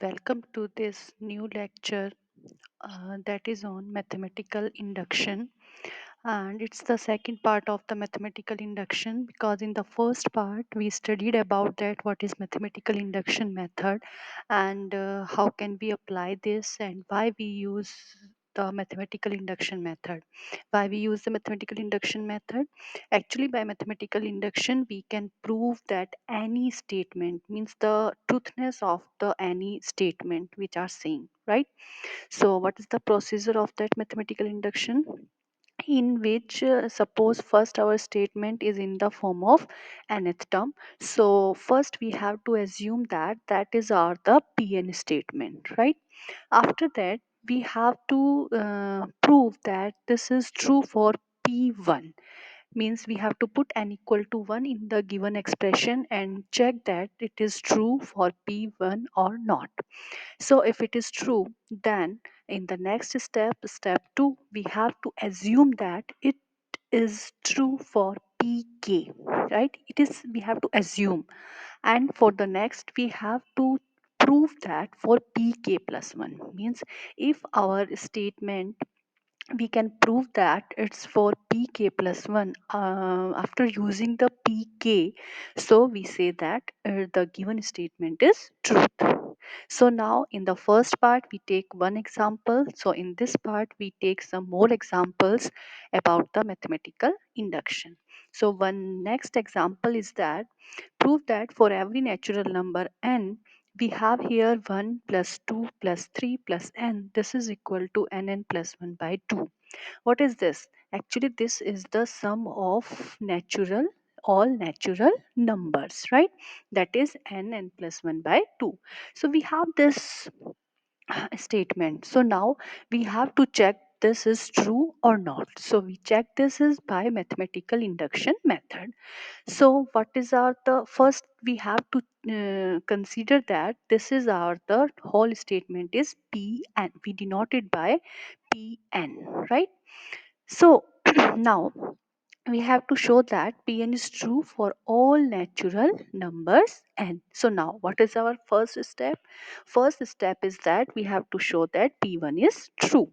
Welcome to this new lecture that is on mathematical induction. And it's the second part of the mathematical induction because in the first part we studied about that what is mathematical induction method and how can we apply this and why we use the mathematical induction method. Why we use the mathematical induction method? Actually, by mathematical induction, we can prove that any statement means the truthness of the any statement which are saying, right? So, what is the procedure of that mathematical induction? In which, suppose first our statement is in the form of nth term. So, first we have to assume that that is our the Pn statement, right? After that, we have to prove that this is true for P1 means we have to put n equal to 1 in the given expression and check that it is true for p1 or not. So if it is true, then in the next step, step 2, we have to assume that it is true for pk, right? It is, we have to assume. And for the next we have to prove that for pk plus 1 means if our statement we can prove that it's for pk plus 1 after using the pk, so we say that the given statement is truth. So now in the first part we take one example, so in this part we take some more examples about the mathematical induction. So one next example is that prove that for every natural number n, we have here 1 plus 2 plus 3 plus n. This is equal to nn plus 1 by 2. What is this? Actually, this is the sum of all natural numbers, right? That is n plus 1 by 2. So we have this statement. So now we have to check this is true or not. So we check this is by mathematical induction method. So what is our the first we have to consider that this is our the whole statement is p and we denote it by pn, right? So now we have to show that Pn is true for all natural numbers n. So now what is our first step? First step is that we have to show that P1 is true.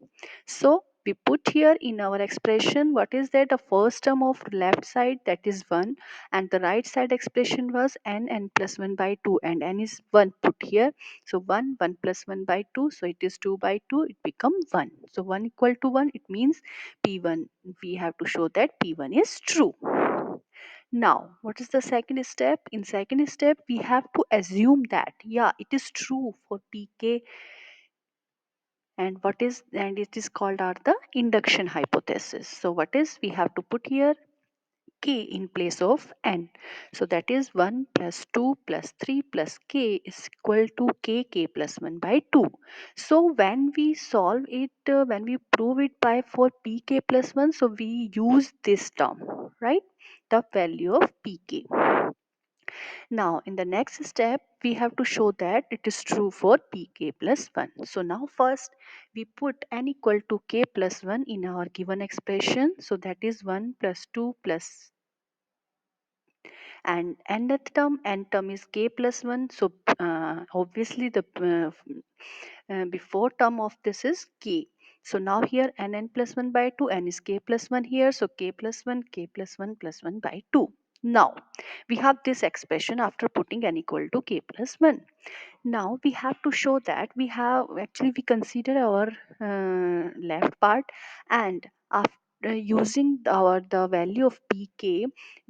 So we put here in our expression what is that the first term of left side, that is 1, and the right side expression was n plus 1 by 2 and n is 1 put here. So 1 plus 1 by 2, so it is 2 by 2, it become 1. So 1 equal to 1, it means P1, we have to show that P1 is true. Now, what is the second step? In second step, we have to assume that, yeah, it is true for Pk, and what is, and it is called are the induction hypothesis. So what is, we have to put here k in place of n. So that is 1 plus 2 plus 3 plus k is equal to k plus 1 by 2. So when we solve it, when we prove it by for pk plus 1, so we use this term, right? The value of pk. Now, in the next step, we have to show that it is true for pk plus 1. So now first, we put n equal to k plus 1 in our given expression. So that is 1 plus 2 plus, and nth term, n term is k plus 1. So obviously the before term of this is k. So now here nn plus 1 by 2, n is k plus 1 here. So k plus 1, k plus 1 plus 1 by 2. Now we have this expression after putting n equal to k plus 1. Now we have to show that we have actually we consider our left part, and after using our the value of pk,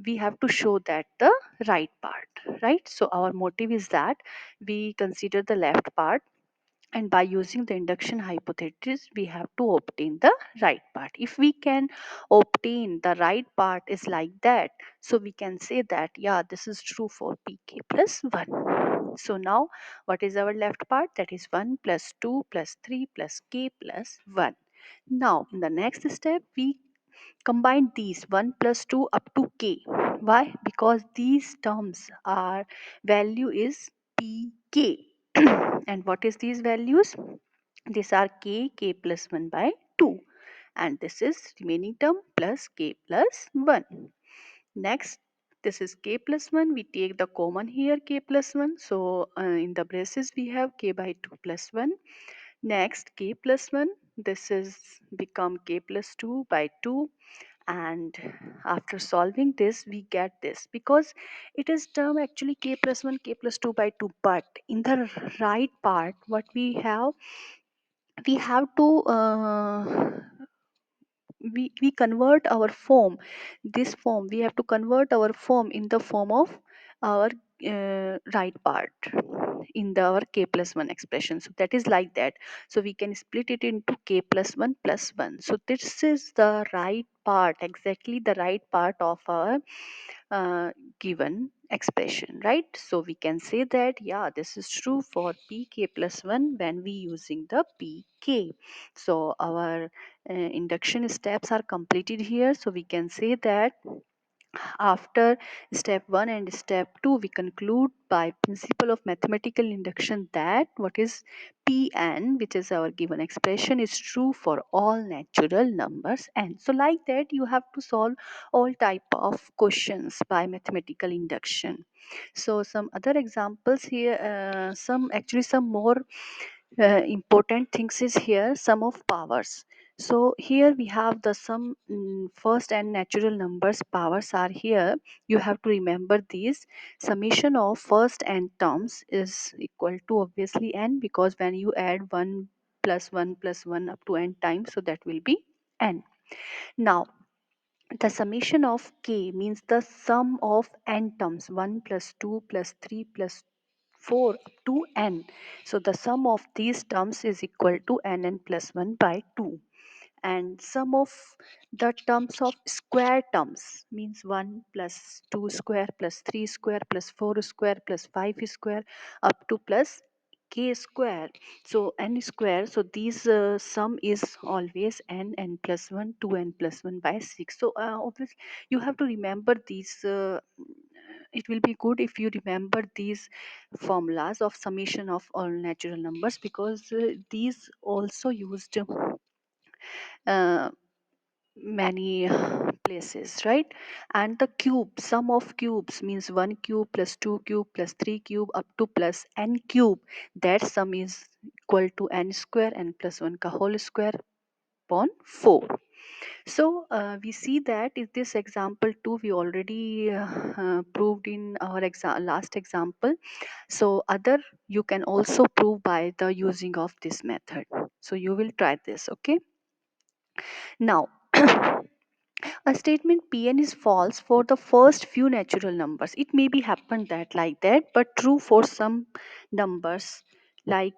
we have to show that the right part, right? So our motive is that we consider the left part, and by using the induction hypothesis we have to obtain the right part. If we can obtain the right part is like that, so we can say that yeah, this is true for pk plus 1. So now what is our left part? That is 1 plus 2 plus 3 plus k plus 1. Now in the next step we combine these 1 plus 2 up to k. Why? Because these terms are value is pk. And what is these values? These are k plus 1 by 2, and this is remaining term plus k plus 1. Next, This is k plus 1. We take the common here, k plus 1. So in the braces we have k by 2 plus 1. Next k plus 1. This is become k plus 2 by 2. And after solving this we get this, because it is term actually k plus 1 k plus 2 by 2, but in the right part what we have to we convert our form, this form we have to convert our form in the form of our right part in the our k plus 1 expression. So that is like that. So we can split it into k plus 1 plus 1. So this is the right part, exactly the right part of our given expression, right? So we can say that yeah, this is true for pk plus 1 when we using the pk. So our induction steps are completed here. So we can say that after step 1 and step 2 we conclude by principle of mathematical induction that what is Pn, which is our given expression, is true for all natural numbers n. So like that you have to solve all type of questions by mathematical induction. So some other examples here, some more important things is here, sum of powers. So here we have the sum, first and natural numbers powers are here. You have to remember these. Summation of first n terms is equal to obviously n, because when you add 1 plus 1 up to n times, so that will be n. Now the summation of k means the sum of n terms, 1 plus 2 plus 3 plus 4 up to n. So the sum of these terms is equal to nn plus 1 by 2. And sum of the terms of square terms means 1 plus 2 square plus 3 square plus 4 square plus 5 square up to plus k square, so n square. So these sum is always n plus 1 2n plus 1 by 6. So obviously you have to remember these, it will be good if you remember these formulas of summation of all natural numbers, because these also used uh, many places, right? And the cube, sum of cubes means 1 cube plus 2 cube plus 3 cube up to plus n cube. That sum is equal to n square, n plus 1 ka whole square upon 4. So we see that in this example too we already proved in our last example. So other you can also prove by the using of this method. So you will try this, okay? Now a statement Pn is false for the first few natural numbers. It may be happened that like that, but true for some numbers. Like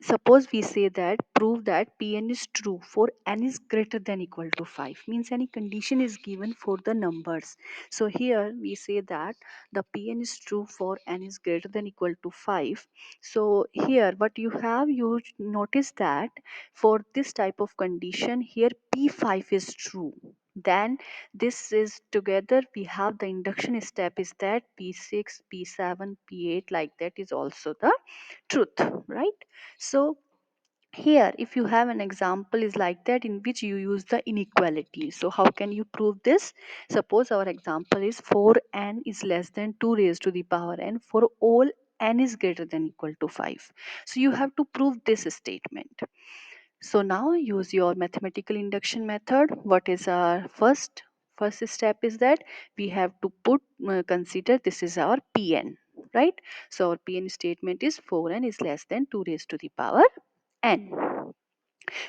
suppose we say that prove that Pn is true for n is greater than equal to 5. Means any condition is given for the numbers. So here we say that the Pn is true for n is greater than equal to 5. So here what you have, you notice that for this type of condition here P5 is true. Then this is together we have the induction step is that P6 P7 P8 like that is also the truth, right? So here if you have an example is like that in which you use the inequality. So how can you prove this? Suppose our example is 4n is less than 2 raised to the power n for all n is greater than equal to 5. So you have to prove this statement. So now use your mathematical induction method. What is our first step is that we have to put consider this is our Pn, right? So our Pn statement is 4n is less than 2 raised to the power n.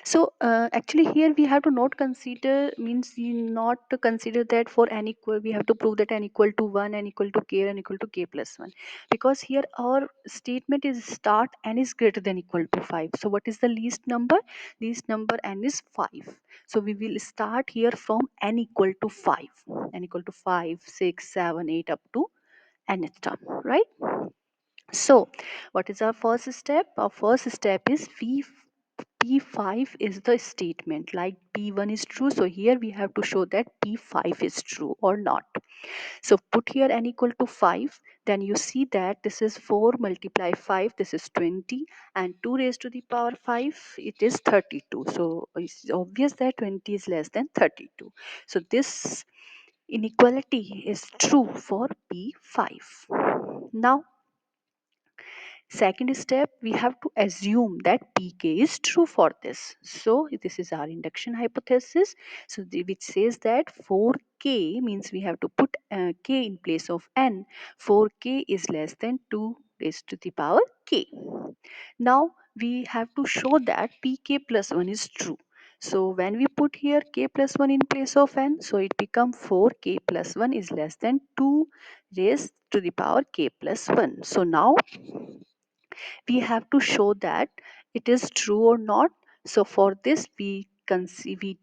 So actually here we have to not consider, means you not to consider that for n equal we have to prove that n equal to 1, n equal to k, n equal to k plus 1, because here our statement is start n is greater than equal to 5. So what is the least number? Least number n is 5. So we will start here from n equal to 5, n equal to 5 6 7 8 up to nth term, right? So what is our first step? Our first step is P5 is the statement, like P1 is true. So here we have to show that P5 is true or not. So put here n equal to 5. Then you see that this is 4 multiply 5. This is 20. And 2 raised to the power 5. It is 32. So it's obvious that 20 is less than 32. So this inequality is true for P5. Now, second step, we have to assume that pk is true for this. So this is our induction hypothesis. So which says that 4k means we have to put k in place of n. 4k is less than 2 raised to the power k. Now we have to show that pk plus 1 is true. So when we put here k plus 1 in place of n, so it becomes 4k plus 1 is less than 2 raised to the power k plus 1. So now we have to show that it is true or not. So for this we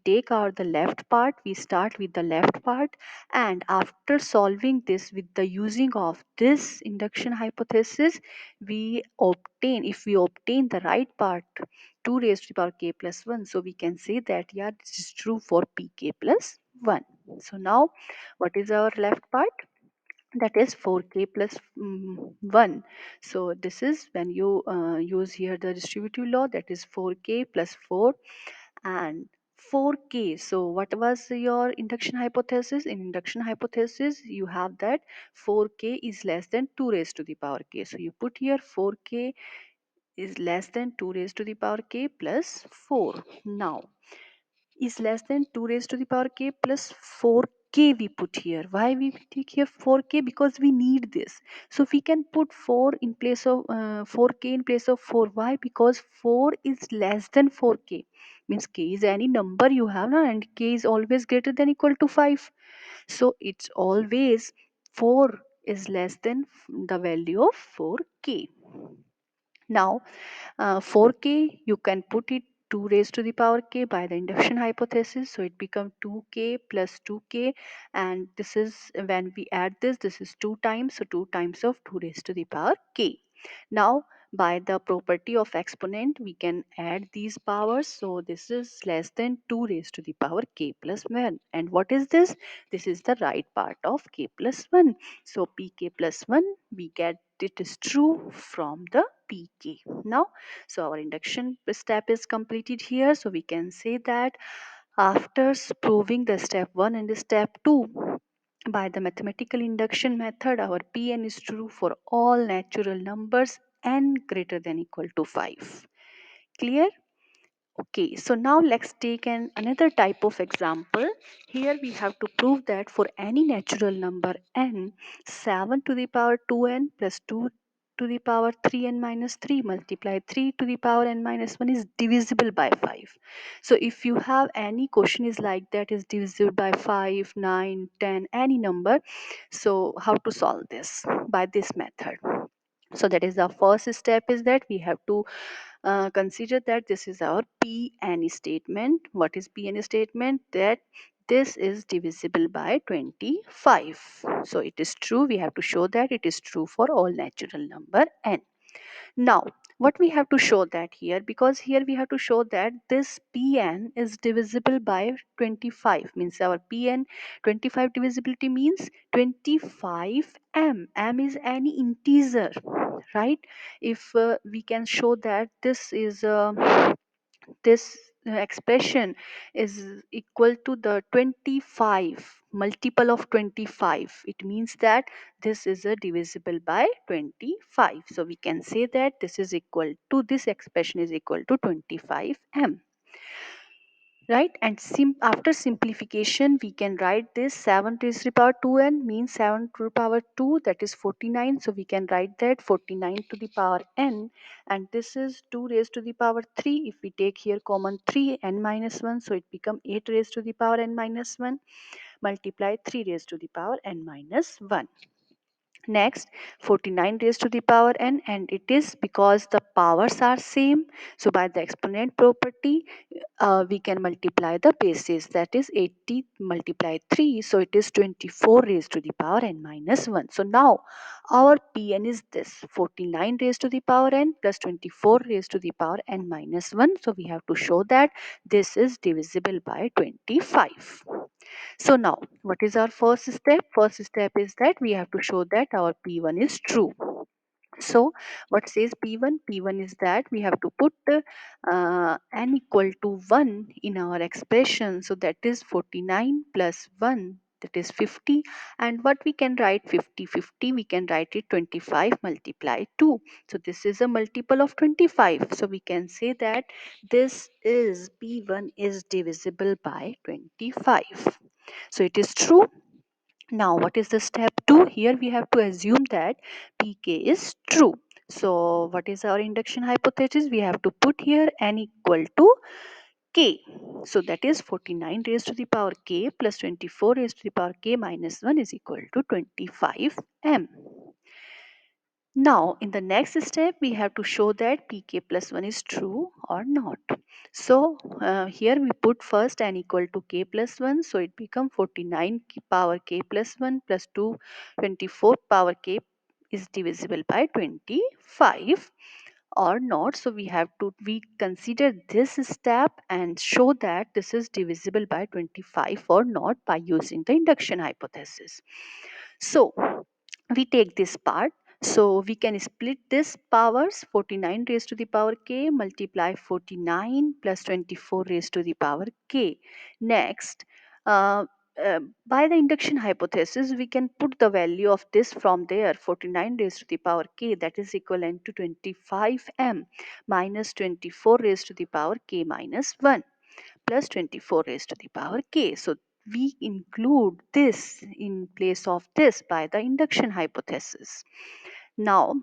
take our the left part, we start with the left part, and after solving this with the using of this induction hypothesis, we obtain, if we obtain the right part, 2 raised to the power k plus 1, so we can say that yeah, this is true for pk plus 1. So now what is our left part? That is 4k plus 1. So this is when you use here the distributive law, that is 4k plus 4 and 4k. So what was your induction hypothesis? In induction hypothesis you have that 4k is less than 2 raised to the power k. So you put here 4k is less than 2 raised to the power k plus 4. Now is less than 2 raised to the power k plus 4k we put here. Why we take here 4k? Because we need this. So we can put 4 in place of 4k in place of 4. Why? Because 4 is less than 4k. Means k is any number you have na, and k is always greater than equal to 5. So it's always 4 is less than the value of 4k. Now 4k you can put it 2 raised to the power k by the induction hypothesis, so it becomes 2k plus 2k, and this is when we add this is 2 times, so 2 times of 2 raised to the power k. Now by the property of exponent we can add these powers, so this is less than 2 raised to the power k plus 1. And what is this? This is the right part of k plus 1. So pk plus 1 we get it is true from the pk. Now so our induction step is completed here. So we can say that after proving the step 1 and step 2 by the mathematical induction method, our Pn is true for all natural numbers n greater than equal to 5. Clear? Okay, so now let's take another type of example. Here we have to prove that for any natural number n, 7 to the power 2n plus 2 to the power 3n minus 3 multiply 3 to the power n minus 1 is divisible by 5. So if you have any question is like that is divisible by 5, 9, 10, any number, so how to solve this? By this method. So that is the first step, is that we have to consider that this is our Pn statement. What is Pn statement? That this is divisible by 25. So it is true. We have to show that it is true for all natural number n. Now, what we have to show that here, because here we have to show that this Pn is divisible by 25, means our Pn 25 divisibility means 25m. M is any integer, right? If we can show that this expression is equal to the 25 multiple of 25, it means that this is a divisible by 25. So we can say that this is equal to, this expression is equal to 25m, right? And after simplification we can write this 7 raised to the power 2n means 7 to the power 2, that is 49. So we can write that 49 to the power n, and this is 2 raised to the power 3. If we take here common 3 n minus 1, so it become 8 raised to the power n minus 1 multiply 3 raised to the power n minus 1. Next 49 raised to the power n, and it is because the powers are same, so by the exponent property we can multiply the bases, that is 80 multiply 3, so it is 24 raised to the power n minus 1. So now our Pn is this 49 raised to the power n plus 24 raised to the power n minus 1. So we have to show that this is divisible by 25. So now, what is our first step? First step is that we have to show that our P1 is true. So what says P1? P1 is that we have to put n equal to 1 in our expression. So that is 49 plus 1 that is 50. And what we can write 50, we can write it 25 multiplied 2. So this is a multiple of 25. So we can say that this is P1 is divisible by 25. So it is true. Now what is the step 2? Here we have to assume that pk is true. So what is our induction hypothesis? We have to put here n equal to k. So that is 49 raised to the power k plus 24 raised to the power k minus 1 is equal to 25 m. Now, in the next step, we have to show that pk plus 1 is true or not. So, here we put first n equal to k plus 1. So, it becomes 49 power k plus 1 plus 2, 24 power k is divisible by 25 or not. So, we consider this step and show that this is divisible by 25 or not by using the induction hypothesis. So, we take this part. So we can split this powers 49 raised to the power k multiply 49 plus 24 raised to the power k. Next, uh, by the induction hypothesis, we can put the value of this from there 49 raised to the power k, that is equivalent to 25m minus 24 raised to the power k minus 1 plus 24 raised to the power k. So we include this in place of this by the induction hypothesis. Now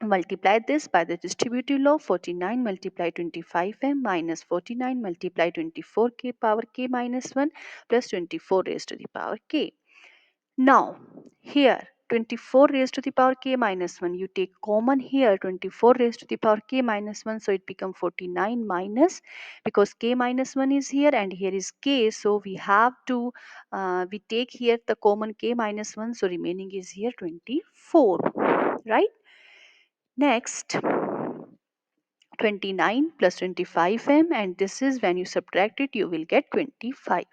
multiply this by the distributive law. 49 multiply 25m minus 49 multiply 24k power k minus 1 plus 24 raised to the power k. Now, here 24 raised to the power k minus 1, you take common here 24 raised to the power k minus 1, so it becomes 49 minus, because k minus 1 is here and here is k, so we have to, we take here the common k minus 1, so remaining is here 24, right? Next, 29 plus 25m, and this is when you subtract it, you will get 25.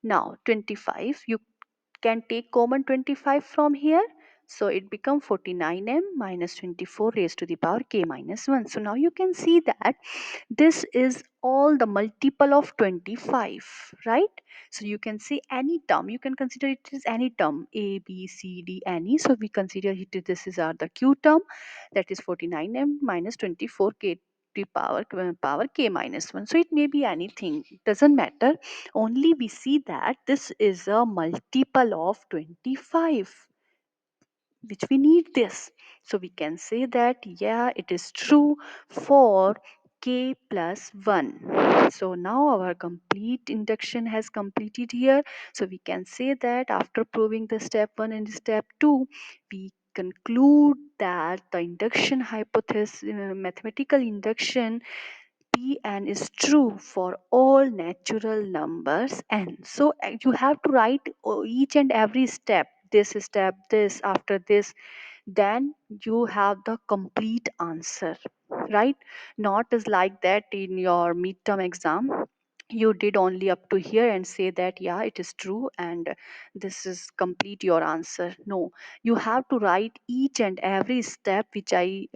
Now, 25, you can take common 25 from here, so it becomes 49m minus 24 raised to the power k minus 1. So now you can see that this is all the multiple of 25, right? So you can say any term, you can consider it as any term, a b c d any. So we consider it, this is our the q term, that is 49m minus 24k to power k minus 1. So it may be anything, doesn't matter. Only we see that this is a multiple of 25, which we need this. So we can say that, yeah, it is true for k plus 1. So now our complete induction has completed here. So we can say that after proving the step 1 and step 2, we conclude that the induction hypothesis, mathematical induction Pn is true for all natural numbers n. So you have to write each and every step, this step, this, after this, then you have the complete answer, right? Not as like that in your midterm exam. You did only up to here and say that, yeah, it is true and this is complete your answer. No, you have to write each and every step which I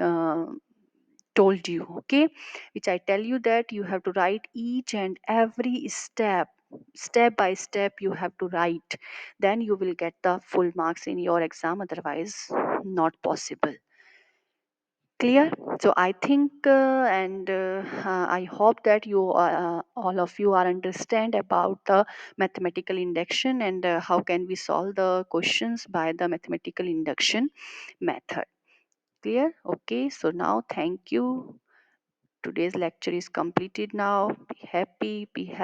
told you, okay, which I tell you that you have to write each and every step, step by step you have to write, then you will get the full marks in your exam, otherwise not possible. Clear? So I think and I hope that you all of you are understand about the mathematical induction and how can we solve the questions by the mathematical induction method. Clear? Okay, so now thank you. Today's lecture is completed now. Be happy, be healthy.